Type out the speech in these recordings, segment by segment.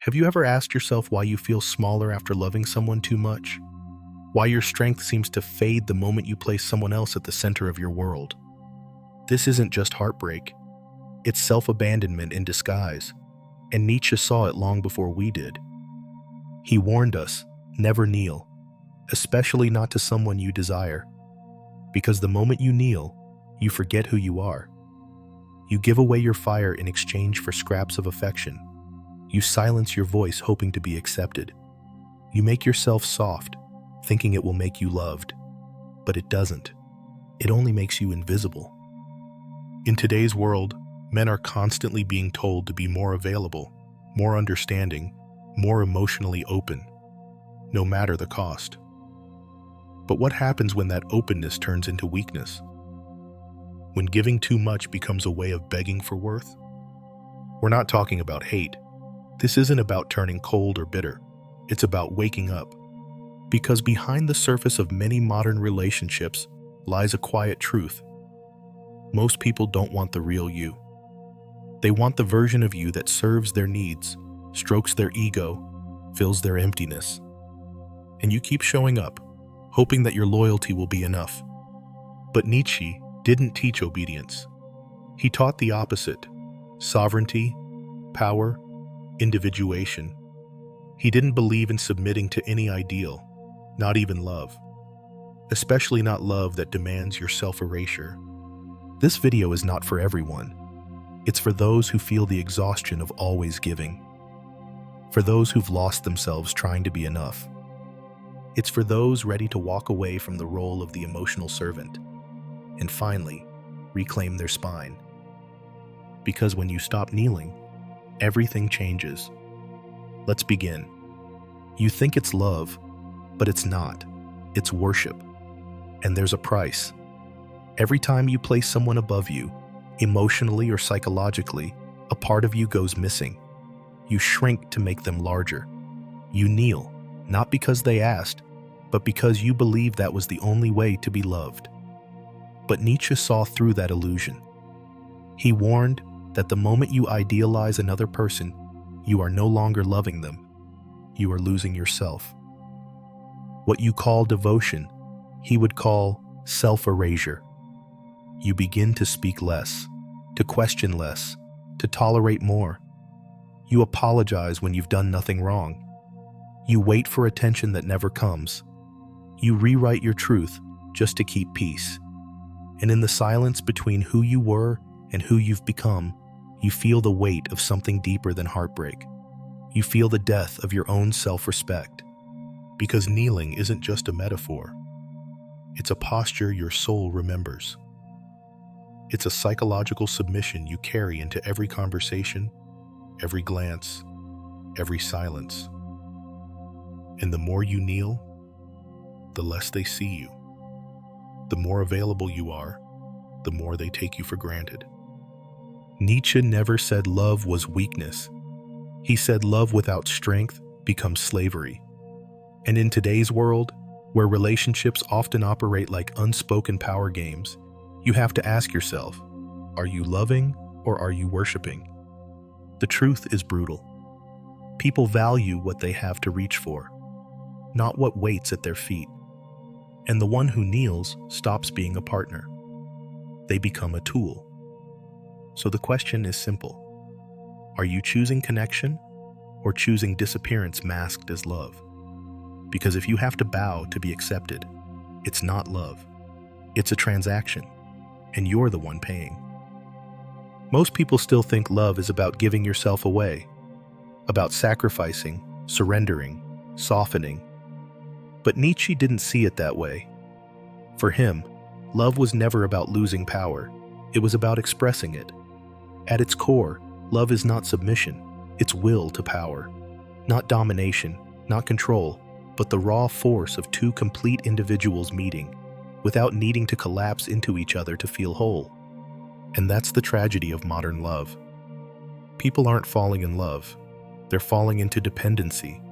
Have you ever asked yourself why you feel smaller after loving someone too much? Why your strength seems to fade the moment you place someone else at the center of your world? This isn't just heartbreak. It's self-abandonment in disguise, and Nietzsche saw it long before we did. He warned us, never kneel, especially not to someone you desire, because the moment you kneel, you forget who you are. You give away your fire in exchange for scraps of affection. You silence your voice hoping to be accepted. You make yourself soft, thinking it will make you loved, but it doesn't. It only makes you invisible. In today's world, men are constantly being told to be more available, more understanding, more emotionally open, no matter the cost. But what happens when that openness turns into weakness? When giving too much becomes a way of begging for worth? We're not talking about hate. This isn't about turning cold or bitter. It's about waking up. Because behind the surface of many modern relationships lies a quiet truth. Most people don't want the real you. They want the version of you that serves their needs, strokes their ego, fills their emptiness. And you keep showing up, hoping that your loyalty will be enough. But Nietzsche didn't teach obedience. He taught the opposite: sovereignty, power, individuation. He didn't believe in submitting to any ideal, not even love. Especially not love that demands your self-erasure. This video is not for everyone. It's for those who feel the exhaustion of always giving. For those who've lost themselves trying to be enough. It's for those ready to walk away from the role of the emotional servant and finally reclaim their spine. Because when you stop kneeling, everything changes. Let's begin. You think it's love, but it's not. It's worship. And there's a price. Every time you place someone above you, emotionally or psychologically, a part of you goes missing. You shrink to make them larger. You kneel, not because they asked, but because you believe that was the only way to be loved. But Nietzsche saw through that illusion. He warned that the moment you idealize another person, you are no longer loving them. You are losing yourself. What you call devotion, he would call self-erasure. You begin to speak less, to question less, to tolerate more. You apologize when you've done nothing wrong. You wait for attention that never comes. You rewrite your truth just to keep peace. And in the silence between who you were and who you've become, you feel the weight of something deeper than heartbreak. You feel the death of your own self-respect. Because kneeling isn't just a metaphor. It's a posture your soul remembers. It's a psychological submission you carry into every conversation, every glance, every silence. And the more you kneel, the less they see you. The more available you are, the more they take you for granted. Nietzsche never said love was weakness. He said love without strength becomes slavery. And in today's world, where relationships often operate like unspoken power games, you have to ask yourself, are you loving or are you worshiping? The truth is brutal. People value what they have to reach for, not what waits at their feet. And the one who kneels stops being a partner. They become a tool. So the question is simple. Are you choosing connection or choosing disappearance masked as love? Because if you have to bow to be accepted, it's not love. It's a transaction, and you're the one paying. Most people still think love is about giving yourself away, about sacrificing, surrendering, softening. But Nietzsche didn't see it that way. For him, love was never about losing power. It was about expressing it. At its core, love is not submission. It's will to power. Not domination, not control, but the raw force of two complete individuals meeting, without needing to collapse into each other to feel whole. And that's the tragedy of modern love. People aren't falling in love. They're falling into dependency.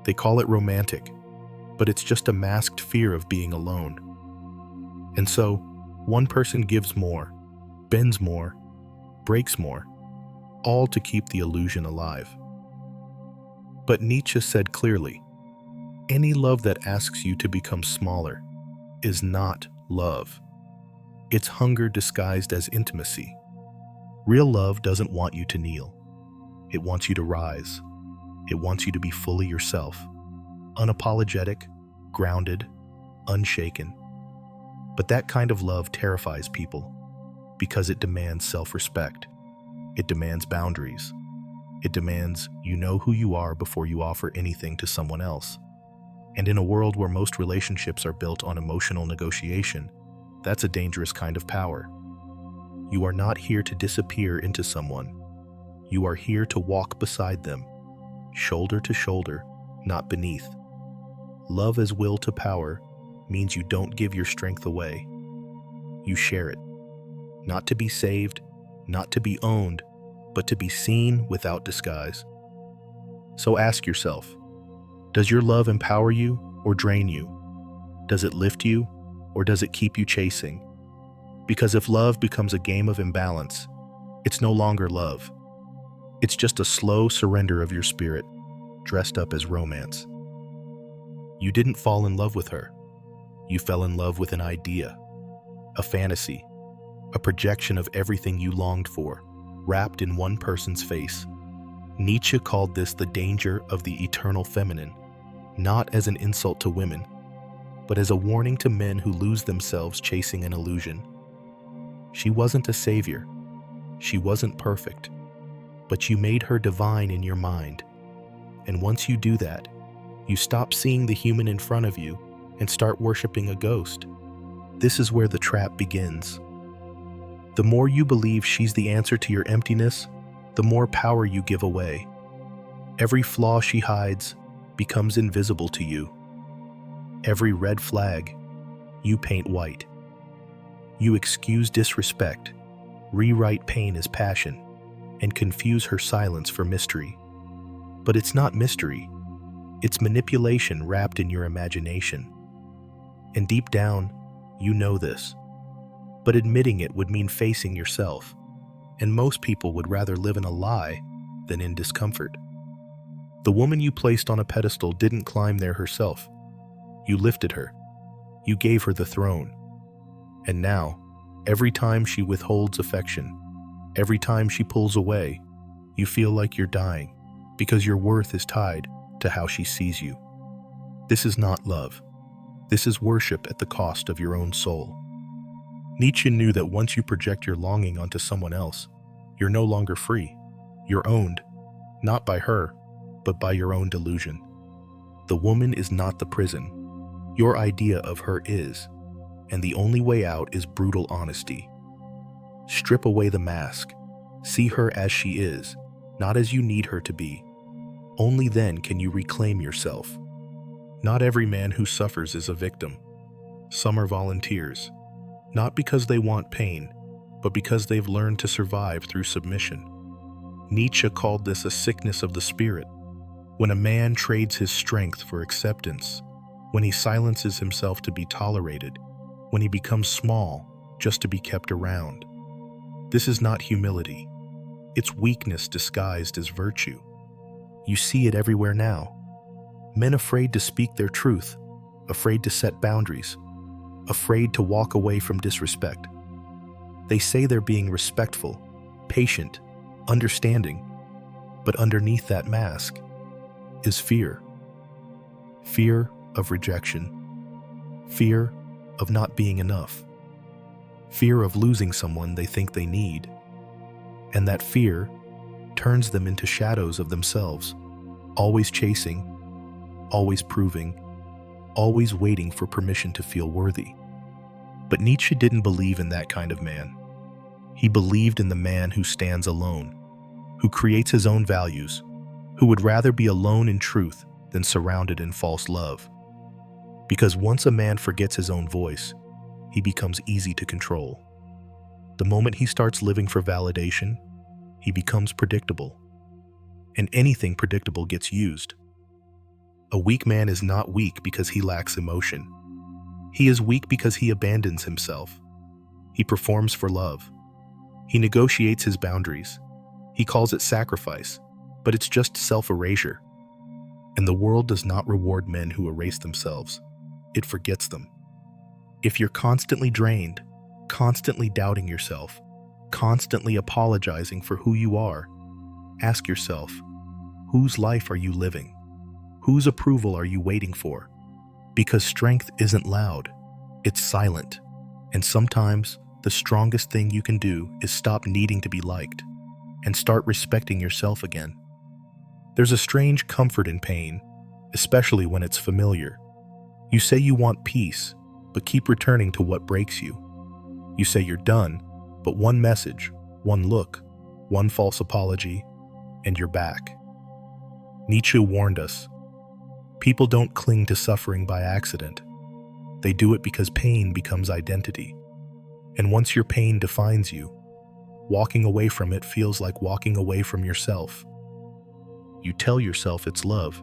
They call it romantic, but it's just a masked fear of being alone. And so, one person gives more, bends more, breaks more, all to keep the illusion alive. But Nietzsche said clearly, any love that asks you to become smaller is not love. It's hunger disguised as intimacy. Real love doesn't want you to kneel. It wants you to rise. It wants you to be fully yourself, unapologetic, grounded, unshaken. But that kind of love terrifies people because it demands self-respect. It demands boundaries. It demands you know who you are before you offer anything to someone else. And in a world where most relationships are built on emotional negotiation, that's a dangerous kind of power. You are not here to disappear into someone. You are here to walk beside them, shoulder to shoulder, not beneath. Love as will to power means you don't give your strength away. You share it. Not to be saved, not to be owned, but to be seen without disguise. So ask yourself, does your love empower you or drain you? Does it lift you or does it keep you chasing? Because if love becomes a game of imbalance, it's no longer love. It's just a slow surrender of your spirit, dressed up as romance. You didn't fall in love with her. You fell in love with an idea, a fantasy, a projection of everything you longed for, wrapped in one person's face. Nietzsche called this the danger of the eternal feminine, not as an insult to women, but as a warning to men who lose themselves chasing an illusion. She wasn't a savior. She wasn't perfect, but you made her divine in your mind. And once you do that, you stop seeing the human in front of you and start worshiping a ghost. This is where the trap begins. The more you believe she's the answer to your emptiness, the more power you give away. Every flaw she hides becomes invisible to you. Every red flag, you paint white. You excuse disrespect, rewrite pain as passion, and confuse her silence for mystery. But it's not mystery. It's manipulation wrapped in your imagination. And deep down, you know this. But admitting it would mean facing yourself. And most people would rather live in a lie than in discomfort. The woman you placed on a pedestal didn't climb there herself. You lifted her. You gave her the throne. And now, every time she withholds affection, every time she pulls away, you feel like you're dying because your worth is tied to how she sees you. This is not love. This is worship at the cost of your own soul. Nietzsche knew that once you project your longing onto someone else, you're no longer free. You're owned, not by her, but by your own delusion. The woman is not the prison. Your idea of her is, and the only way out is brutal honesty. Strip away the mask. See her as she is, not as you need her to be. Only then can you reclaim yourself. Not every man who suffers is a victim. Some are volunteers, not because they want pain, but because they've learned to survive through submission. Nietzsche called this a sickness of the spirit. When a man trades his strength for acceptance, when he silences himself to be tolerated, when he becomes small just to be kept around. This is not humility. It's weakness disguised as virtue. You see it everywhere now. Men afraid to speak their truth, afraid to set boundaries, afraid to walk away from disrespect. They say they're being respectful, patient, understanding, but underneath that mask is fear. Fear of rejection. Fear of not being enough. Fear of losing someone they think they need. And that fear turns them into shadows of themselves, always chasing, always proving, always waiting for permission to feel worthy. But Nietzsche didn't believe in that kind of man. He believed in the man who stands alone, who creates his own values, who would rather be alone in truth than surrounded in false love. Because once a man forgets his own voice, he becomes easy to control. The moment he starts living for validation, he becomes predictable. And anything predictable gets used. A weak man is not weak because he lacks emotion. He is weak because he abandons himself. He performs for love. He negotiates his boundaries. He calls it sacrifice, but it's just self-erasure. And the world does not reward men who erase themselves. It forgets them. If you're constantly drained, constantly doubting yourself, constantly apologizing for who you are, ask yourself, whose life are you living? Whose approval are you waiting for? Because strength isn't loud, it's silent. And sometimes the strongest thing you can do is stop needing to be liked and start respecting yourself again. There's a strange comfort in pain, especially when it's familiar. You say you want peace, but keep returning to what breaks you. You say you're done, but one message, one look, one false apology, and you're back. Nietzsche warned us, people don't cling to suffering by accident. They do it because pain becomes identity. And once your pain defines you, walking away from it feels like walking away from yourself. You tell yourself it's love,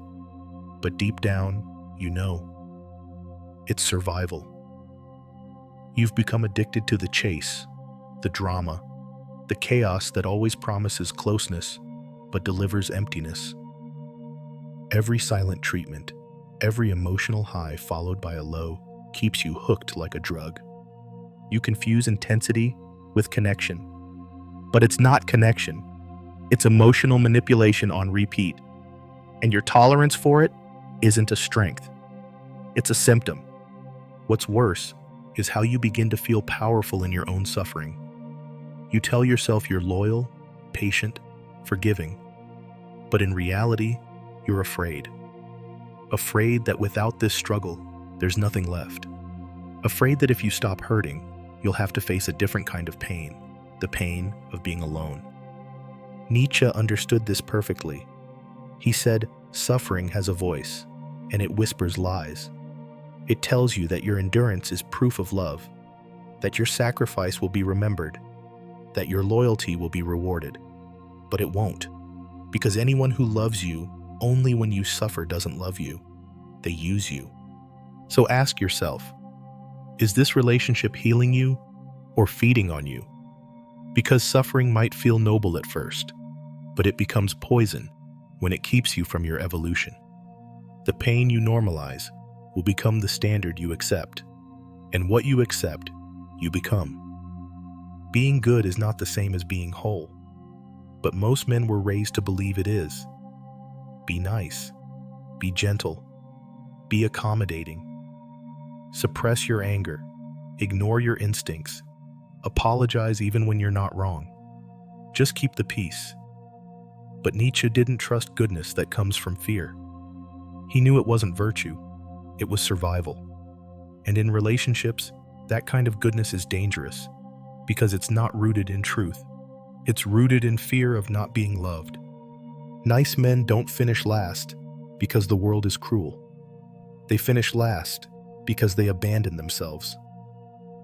but deep down, you know. It's survival. You've become addicted to the chase, the drama, the chaos that always promises closeness, but delivers emptiness. Every silent treatment, every emotional high followed by a low, keeps you hooked like a drug. You confuse intensity with connection. But it's not connection. It's emotional manipulation on repeat. And your tolerance for it isn't a strength. It's a symptom. What's worse is how you begin to feel powerful in your own suffering. You tell yourself you're loyal, patient, forgiving. But in reality, you're afraid. Afraid that without this struggle, there's nothing left. Afraid that if you stop hurting, you'll have to face a different kind of pain, the pain of being alone. Nietzsche understood this perfectly. He said, suffering has a voice, and it whispers lies. It tells you that your endurance is proof of love, that your sacrifice will be remembered, that your loyalty will be rewarded. But it won't, because anyone who loves you only when you suffer doesn't love you. They use you. So ask yourself, is this relationship healing you or feeding on you? Because suffering might feel noble at first, but it becomes poison when it keeps you from your evolution. The pain you normalize will become the standard you accept, and what you accept, you become. Being good is not the same as being whole, but most men were raised to believe it is. Be nice, be gentle, be accommodating. Suppress your anger, ignore your instincts, apologize even when you're not wrong. Just keep the peace. But Nietzsche didn't trust goodness that comes from fear. He knew it wasn't virtue, it was survival. And in relationships, that kind of goodness is dangerous because it's not rooted in truth. It's rooted in fear of not being loved. Nice men don't finish last because the world is cruel. They finish last because they abandon themselves.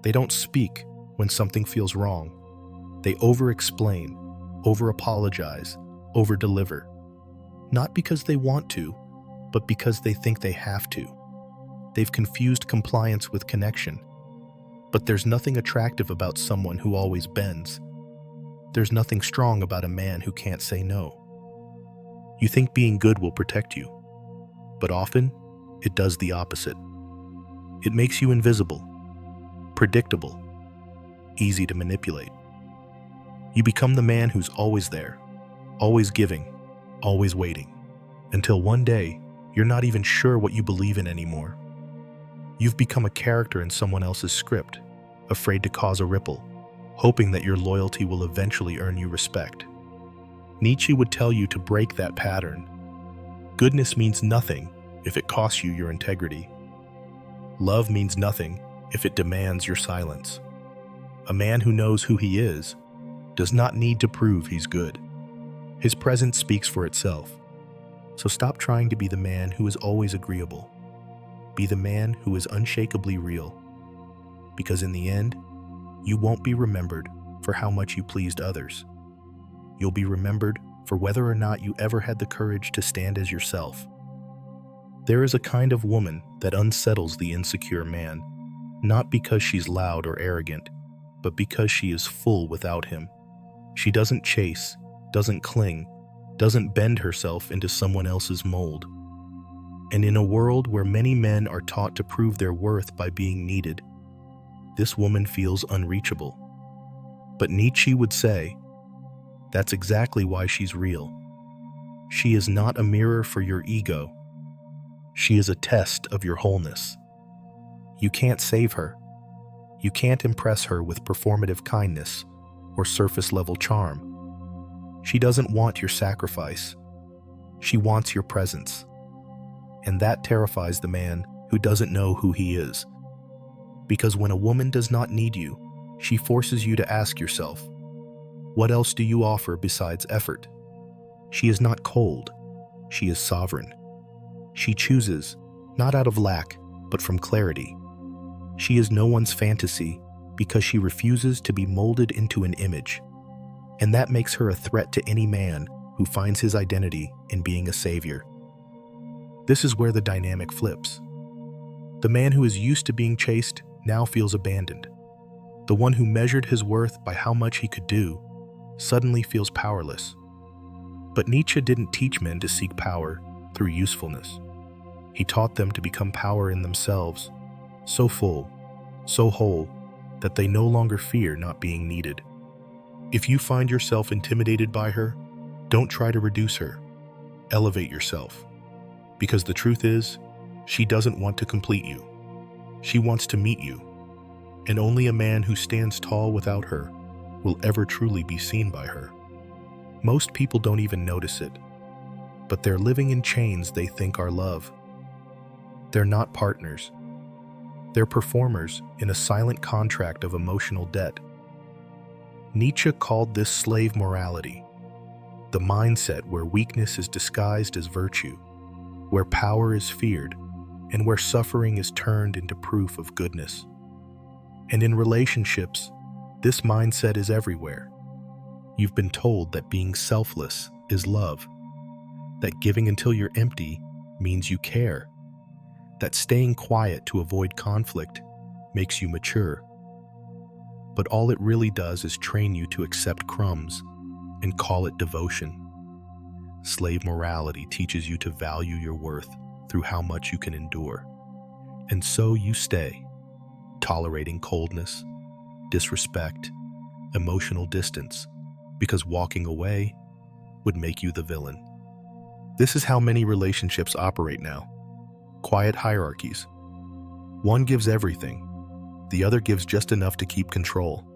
They don't speak when something feels wrong. They over-explain, over-apologize, over-deliver. Not because they want to, but because they think they have to. They've confused compliance with connection. But there's nothing attractive about someone who always bends. There's nothing strong about a man who can't say no. You think being good will protect you, but often it does the opposite. It makes you invisible, predictable, easy to manipulate. You become the man who's always there, always giving, always waiting, until one day you're not even sure what you believe in anymore. You've become a character in someone else's script, afraid to cause a ripple, hoping that your loyalty will eventually earn you respect. Nietzsche would tell you to break that pattern. Goodness means nothing if it costs you your integrity. Love means nothing if it demands your silence. A man who knows who he is does not need to prove he's good. His presence speaks for itself. So stop trying to be the man who is always agreeable. Be the man who is unshakably real. Because in the end, you won't be remembered for how much you pleased others. You'll be remembered for whether or not you ever had the courage to stand as yourself. There is a kind of woman that unsettles the insecure man, not because she's loud or arrogant, but because she is full without him. She doesn't chase, doesn't cling, doesn't bend herself into someone else's mold. And in a world where many men are taught to prove their worth by being needed, this woman feels unreachable. But Nietzsche would say, that's exactly why she's real. She is not a mirror for your ego. She is a test of your wholeness. You can't save her. You can't impress her with performative kindness or surface-level charm. She doesn't want your sacrifice. She wants your presence. And that terrifies the man who doesn't know who he is. Because when a woman does not need you, she forces you to ask yourself, what else do you offer besides effort? She is not cold. She is sovereign. She chooses, not out of lack, but from clarity. She is no one's fantasy because she refuses to be molded into an image. And that makes her a threat to any man who finds his identity in being a savior. This is where the dynamic flips. The man who is used to being chased now feels abandoned. The one who measured his worth by how much he could do suddenly feels powerless. But Nietzsche didn't teach men to seek power through usefulness. He taught them to become power in themselves, so full, so whole, that they no longer fear not being needed. If you find yourself intimidated by her, don't try to reduce her. Elevate yourself. Because the truth is, she doesn't want to complete you. She wants to meet you. And only a man who stands tall without her will ever truly be seen by her. Most people don't even notice it, but they're living in chains they think are love. They're not partners. They're performers in a silent contract of emotional debt. Nietzsche called this slave morality, the mindset where weakness is disguised as virtue, where power is feared, and where suffering is turned into proof of goodness. And in relationships, this mindset is everywhere. You've been told that being selfless is love, that giving until you're empty means you care, that staying quiet to avoid conflict makes you mature. But all it really does is train you to accept crumbs and call it devotion. Slave morality teaches you to value your worth through how much you can endure. And so you stay, tolerating coldness, disrespect, emotional distance, because walking away would make you the villain. This is how many relationships operate now. Quiet hierarchies. One gives everything, the other gives just enough to keep control.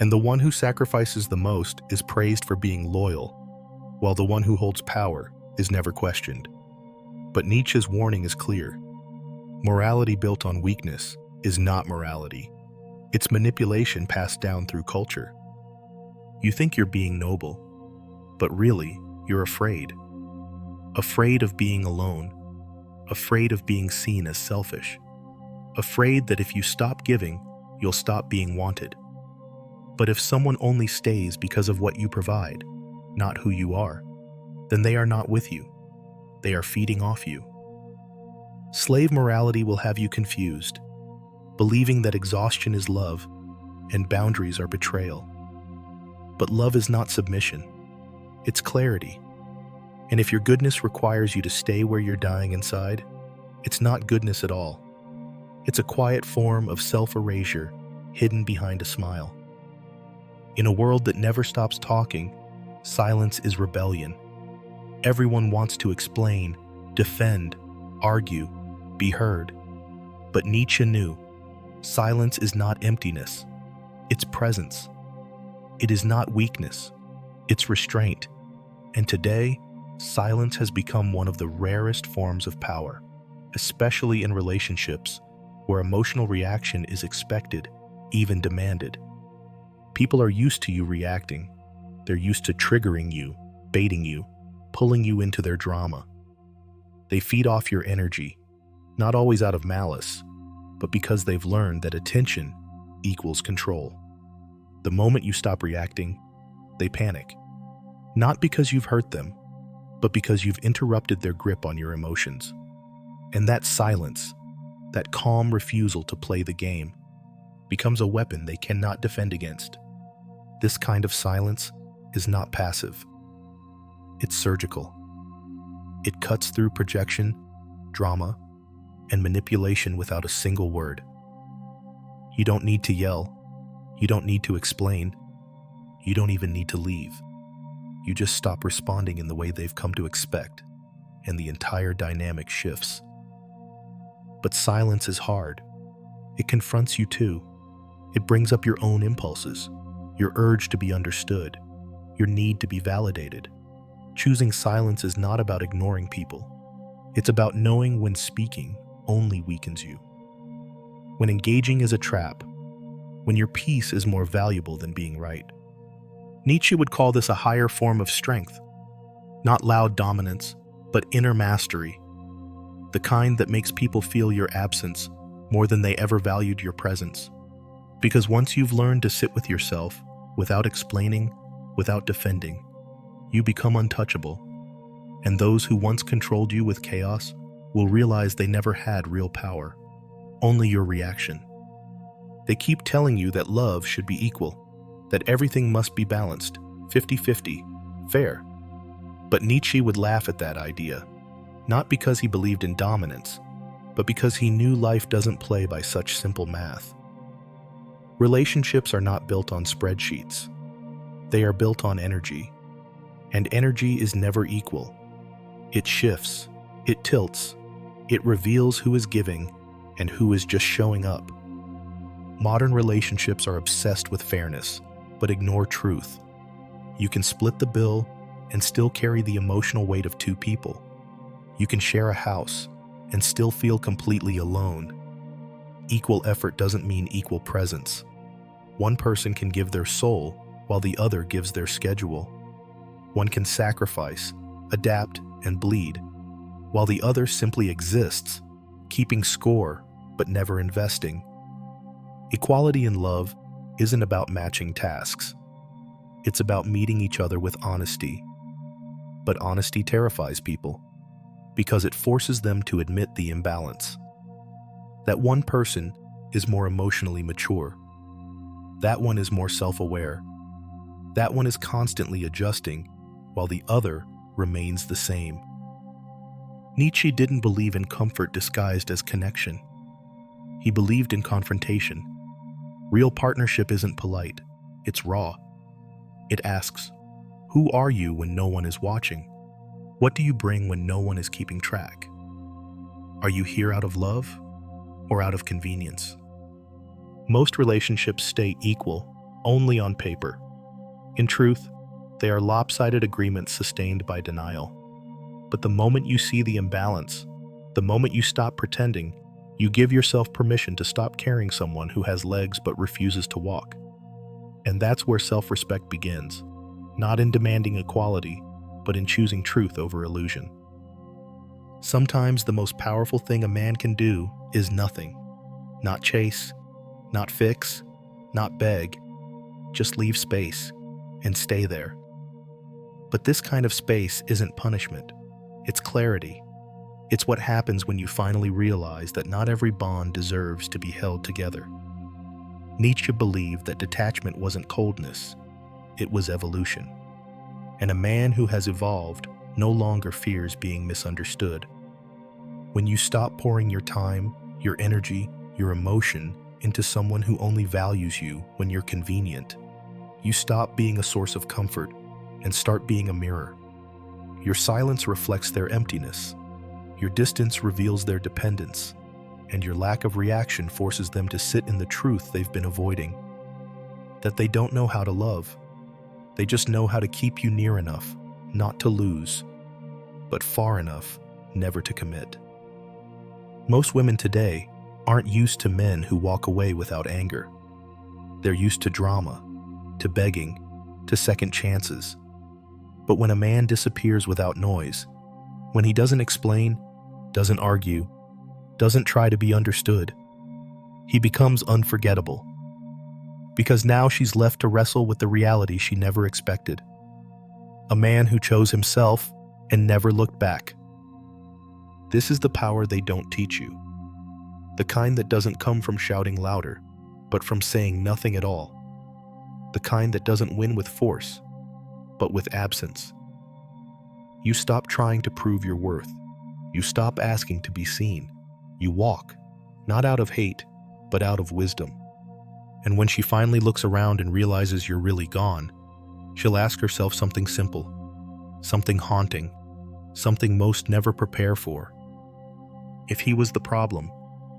And the one who sacrifices the most is praised for being loyal, while the one who holds power is never questioned. But Nietzsche's warning is clear. Morality built on weakness is not morality. It's manipulation passed down through culture. You think you're being noble, but really, you're afraid. Afraid of being alone. Afraid of being seen as selfish. Afraid that if you stop giving, you'll stop being wanted. But if someone only stays because of what you provide, not who you are, then they are not with you. They are feeding off you. Slave morality will have you confused, believing that exhaustion is love and boundaries are betrayal. But love is not submission. It's clarity. And if your goodness requires you to stay where you're dying inside, it's not goodness at all. It's a quiet form of self-erasure hidden behind a smile. In a world that never stops talking, silence is rebellion. Everyone wants to explain, defend, argue, be heard. But Nietzsche knew, silence is not emptiness. It's presence. It is not weakness. It's restraint. And today, silence has become one of the rarest forms of power, especially in relationships where emotional reaction is expected, even demanded. People are used to you reacting. They're used to triggering you, baiting you, pulling you into their drama. They feed off your energy, not always out of malice, but because they've learned that attention equals control. The moment you stop reacting, they panic. Not because you've hurt them, but because you've interrupted their grip on your emotions. And that silence, that calm refusal to play the game, becomes a weapon they cannot defend against. This kind of silence is not passive. It's surgical. It cuts through projection drama, and manipulation without a single word. You don't need to yell. You don't need to explain. You don't even need to leave. You just stop responding in the way they've come to expect, and the entire dynamic shifts. But silence is hard. It confronts you too. It brings up your own impulses, your urge to be understood, your need to be validated. Choosing silence is not about ignoring people. It's about knowing when speaking only weakens you. When engaging is a trap. When your peace is more valuable than being right. Nietzsche would call this a higher form of strength. Not loud dominance, but inner mastery. The kind that makes people feel your absence more than they ever valued your presence. Because once you've learned to sit with yourself, without explaining, without defending, you become untouchable. And those who once controlled you with chaos will realize they never had real power, only your reaction. They keep telling you that love should be equal, that everything must be balanced, 50-50, fair. But Nietzsche would laugh at that idea, not because he believed in dominance, but because he knew life doesn't play by such simple math. Relationships are not built on spreadsheets. They are built on energy. And energy is never equal. It shifts, it tilts, it reveals who is giving and who is just showing up. Modern relationships are obsessed with fairness, but ignore truth. You can split the bill and still carry the emotional weight of two people. You can share a house and still feel completely alone. Equal effort doesn't mean equal presence. One person can give their soul while the other gives their schedule. One can sacrifice, adapt, and bleed, while the other simply exists, keeping score but never investing. Equality in love isn't about matching tasks. It's about meeting each other with honesty. But honesty terrifies people because it forces them to admit the imbalance. That one person is more emotionally mature. That one is more self-aware. That one is constantly adjusting while the other remains the same. Nietzsche didn't believe in comfort disguised as connection. He believed in confrontation. Real partnership isn't polite, it's raw. It asks, who are you when no one is watching? What do you bring when no one is keeping track? Are you here out of love or out of convenience? Most relationships stay equal only on paper. In truth, they are lopsided agreements sustained by denial. But the moment you see the imbalance, the moment you stop pretending, you give yourself permission to stop carrying someone who has legs but refuses to walk. And that's where self-respect begins, not in demanding equality, but in choosing truth over illusion. Sometimes the most powerful thing a man can do is nothing. Not chase, not fix, not beg. Just leave space and stay there. But this kind of space isn't punishment. It's clarity. It's what happens when you finally realize that not every bond deserves to be held together. Nietzsche believed that detachment wasn't coldness, it was evolution. And a man who has evolved no longer fears being misunderstood. When you stop pouring your time, your energy, your emotion into someone who only values you when you're convenient, you stop being a source of comfort and start being a mirror. Your silence reflects their emptiness. Your distance reveals their dependence, and your lack of reaction forces them to sit in the truth they've been avoiding. That they don't know how to love. They just know how to keep you near enough, not to lose, but far enough never to commit. Most women today aren't used to men who walk away without anger. They're used to drama, to begging, to second chances. But when a man disappears without noise, when he doesn't explain, doesn't argue, doesn't try to be understood, he becomes unforgettable. Because now she's left to wrestle with the reality she never expected. A man who chose himself and never looked back. This is the power they don't teach you. The kind that doesn't come from shouting louder, but from saying nothing at all. The kind that doesn't win with force, but with absence. You stop trying to prove your worth. You stop asking to be seen. You walk, not out of hate, but out of wisdom. And when she finally looks around and realizes you're really gone, she'll ask herself something simple, something haunting, something most never prepare for. If he was the problem,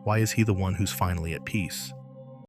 why is he the one who's finally at peace?